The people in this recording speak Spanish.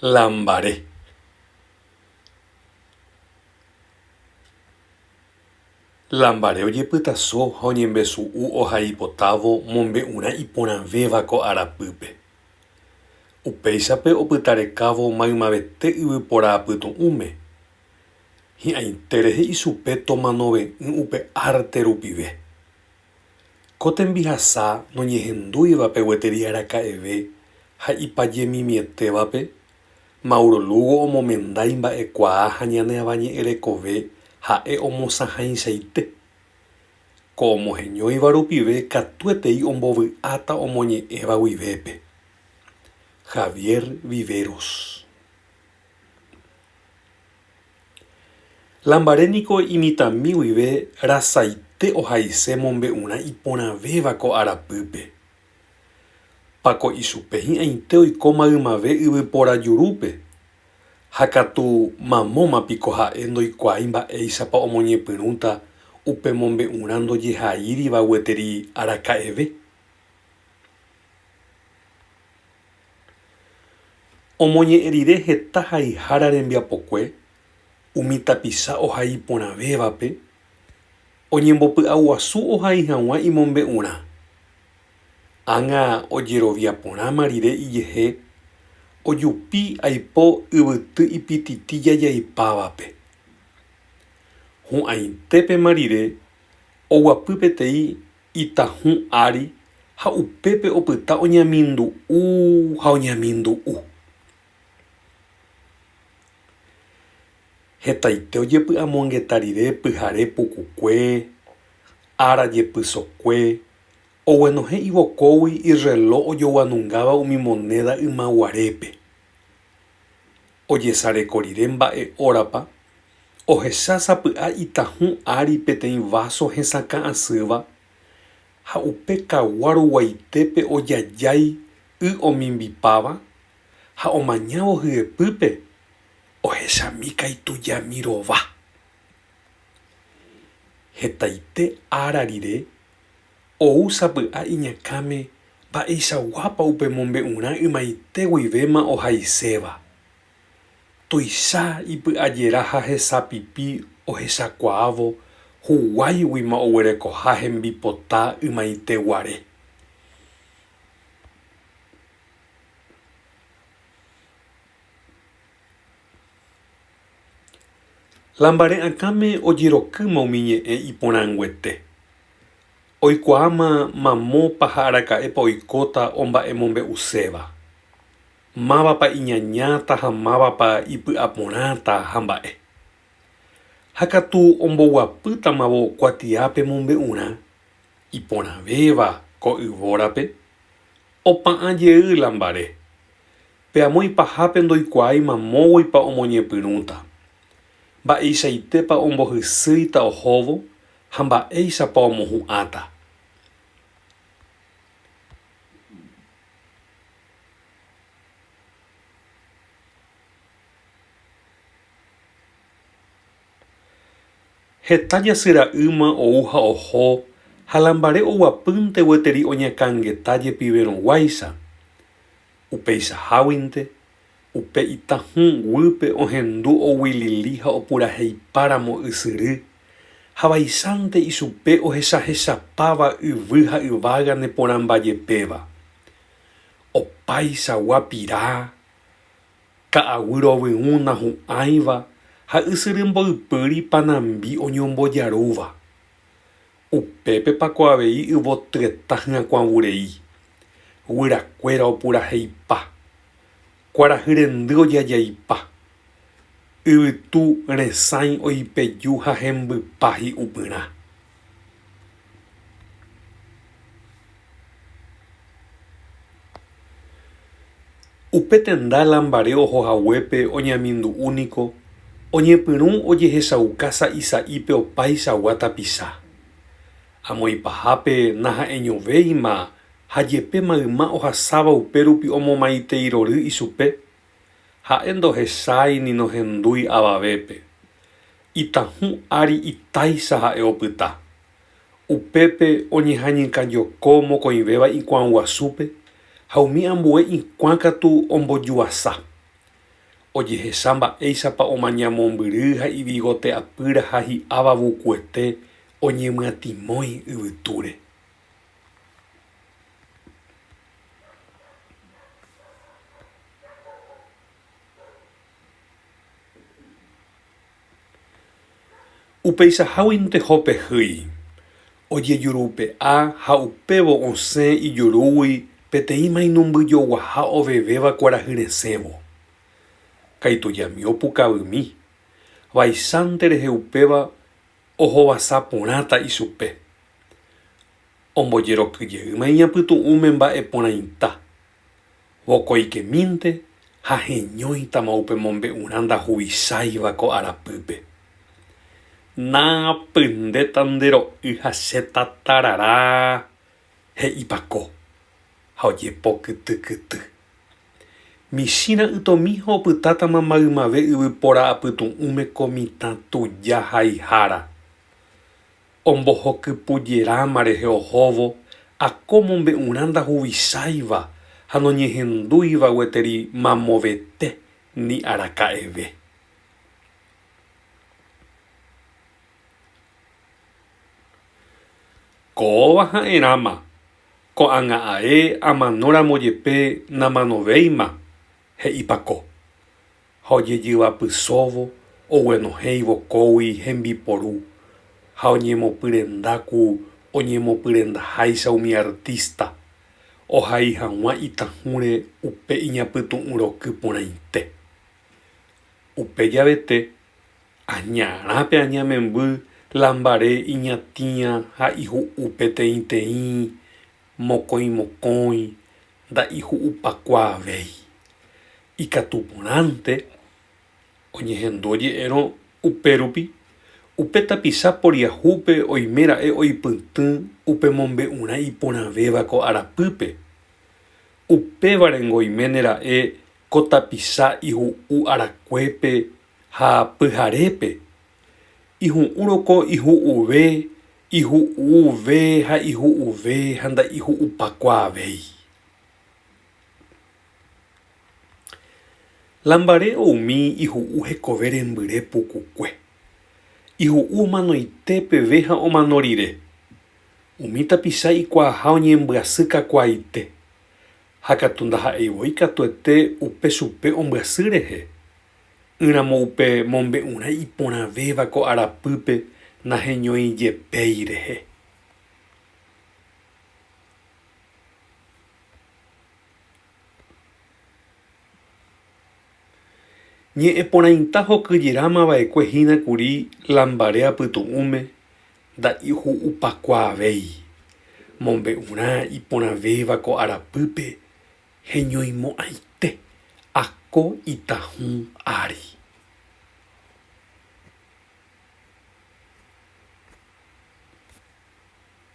Lambaré. Lambaré ojepytaso ha oñembesu'u ohaipotávo mombe'urã iporãvéva ko arapýpe. Upéichape opytarekávo maymavete yvypóra apytu'ũme. Hi'ãitére he'isupe tomanove'ỹ upe arte rupive. Ko tembihasa noñehendúivape gueteri araka'eve ha ipajemimietévape, Mauro Lugo omomendái mba'ekuaa ha ñane Avañe'ẽrekove ha'e omosãhaichaite. Ko omoheñóiva rupive katuetei ombovy'áta omoñe'ẽva guivépe. Javier Viveros. Lambaréniko imitãmi guive rasaite ohaise mombe'urã iporãvéva ko arapýpe. Páko ichupe hi'ãite oiko maymave yvypóra jurúpe. Ha katu mamómapiko ha'e ndoikuaái mba'éichapa omoñepyrũta upe mombe'urã ndojehaíriva gueteri araka'eve. Omoñe'ẽ rire heta haihára rembiapokue umi tapicha ohai iporãvévape, oñembopy'aguasu ohai hag̃ua imombe'urã. Ág̃a ojerovia porãma rire ijehe ojupi aipo yvyty ipitĩti jajaipávape. Hu'ãitépema rire oguapy peteĩ itahũ ári ha upépe opyta oñemindu'u ha oñemindu'u. Hetaite ojepy'amongeta rire pyhare pukukue, ára jepysokue, oguenohẽ ivokógui irreloj ojoguanungáva umi moneda ymaguarépe. Ojesareko rire mba'e órapa, ohechásapy'a itahũ ári peteĩ vaso hesakã'asýva ha upe kagua ruguaitépe ojajái y omimbipáva ha omañávo hyepýpe ohechami kaitujami rova. Hetaite ára rire oúsapy'a iñakãme mba'eichaguápa upe mombe'urã ymaite guivéma ohaiséva. Tuicha ipy'ajera ha hesapipi ohechakuaávo huguáigui oguerekoha hembipota ymaiteguare. Lambare'ãkãme ojerokýma umi ñe'ẽ iporãnguete. Oikuaáma mamópa ha araka'épa oikóta omba'emombe'uséva. Mávapa iñañáta ha mávapa ipy'aporãta ha mba'e. Ha katu omboguapýtamavo kuatiápe mombe'urã iporãvéva ko yvórape, opa'ãjey Lambare. Pe amo ipahápe ndoikuaái mamóguipa omoñepyrũta. Mba'eichaitépa ombohysýita ohóvo ha mba'éichapa omohu'ãta. Heta jasyra'ýma ou ha oho ha Lambare oguapýnte gueteri oñakãngeta jepiverõguáicha. Upeichaháguinte, upe itahũ guýpe ohendu oguilili ha opuraheipáramo ysyry ha vaicháinte ichupe ohechahechapáva yvy ha yvága neporãmbajepéva. Opaichagua pirã, ka'aguy rovyũ nahu'ãiva ha ysyry mboypýri panambi oñombojarúva. Upépepa ko avei yvotyeta hyakuãvurei. Guyrakuéra opuraheipa. Kuarahy rendy ojajaipa. Yvytu resãi oipeju ha hembypa hi'upyrã. Upe tenda Lambare ohohaguépe oñemindu'úniko oñepyrũ ojehechauka sa'isa'ípe opaichagua tapicha. Amo ipahápe naha'eñovéima ha jepe mayma ohasáva upérupi omomaite irory ichupe, ha'e ndohechái ni nohendúi avavépe. Itahũ ári itáicha ha'e opyta. Upépe oñehãñykajoko mokõivéva ikuã guasúpe ha umi ambue ikuã katu ombojuasa. ojehesa mba'éichapa omaña mombyry ha ibigote apýra ha hi'áva vukuete oñemyatimói yvytúre. Upeichaháguinte hopehýi ojejurupe'a ha upévo osẽ ijurúgui peteĩ mainumbyjoguaha ovevéva kuarahyresẽvo. Kaitujami opukavymi. Vaicháinte rehe upéva ohovasa porãta ichupe. Ombojerokyjeýma iñapytu'ũme mba'e porãita. Vokoikemínte ha heñóitama upe mombe'urã ndahuvicháiva ko arapýpe. Napyndéta ndero'y ha chetatarara he'ípako ha ojepokytykyty. Michĩra ytomi ha opytátama maymave yvy porã apytu'ũme ko mitã tuja haihára. Ombohokypujeráma rehe ohóvo ako mombe'urã ndahuvicháiva ha noñehendúiva gueteri mamovete ni araka'eve. Kóva ha'eráma ko'ag̃a'ae amanóramo jepe namanovéima he'ípako ha ojejyvapysóvo oguenohéivo kógui hembiporu ha oñemopyrendáku oñemopyrendaháicha umi artista ohai hag̃ua itahũre upe iñapytu'ũroky porãite. Upe javete añarápe añamemby lambare iñatĩa ha ihu'u peteĩteĩ mokõi nda'ihu'upakuaavéi. Ikatu porãnte oñehendu oje'érõ upérupi upe tapicha poriahúpe oiméra'e oipytĩ upe mombe'urã iporãvéva ko arapýpe. Upévarengo oiméne ra'e ko tapicha ihu'u arakuépe ha pyharépe. Ihu'úroko ihu'uve, ihu'uve ha ihu'uve ha nda'ihu'upakuaavéi. Lambare oumi ihu'u hekove rembyre pukukue. Ihu'u omanoite peve ha omano rire. Umi tapicha ikuaaha oñembyasy ha katu ndaha'eivoi katuete upe chupe ombyasy rehe. Yramo upe mombe'urã iporãvéva ko arapýpe naheñoijepéi rehe. Ñe'ẽporãita hokyjerámava'ekue hína lambare apytu'ũme nda'ihu'upakuaavéi. Mombe'urã iporãvéva ko arapýpe heñoimo'ãite ako itahũ ári.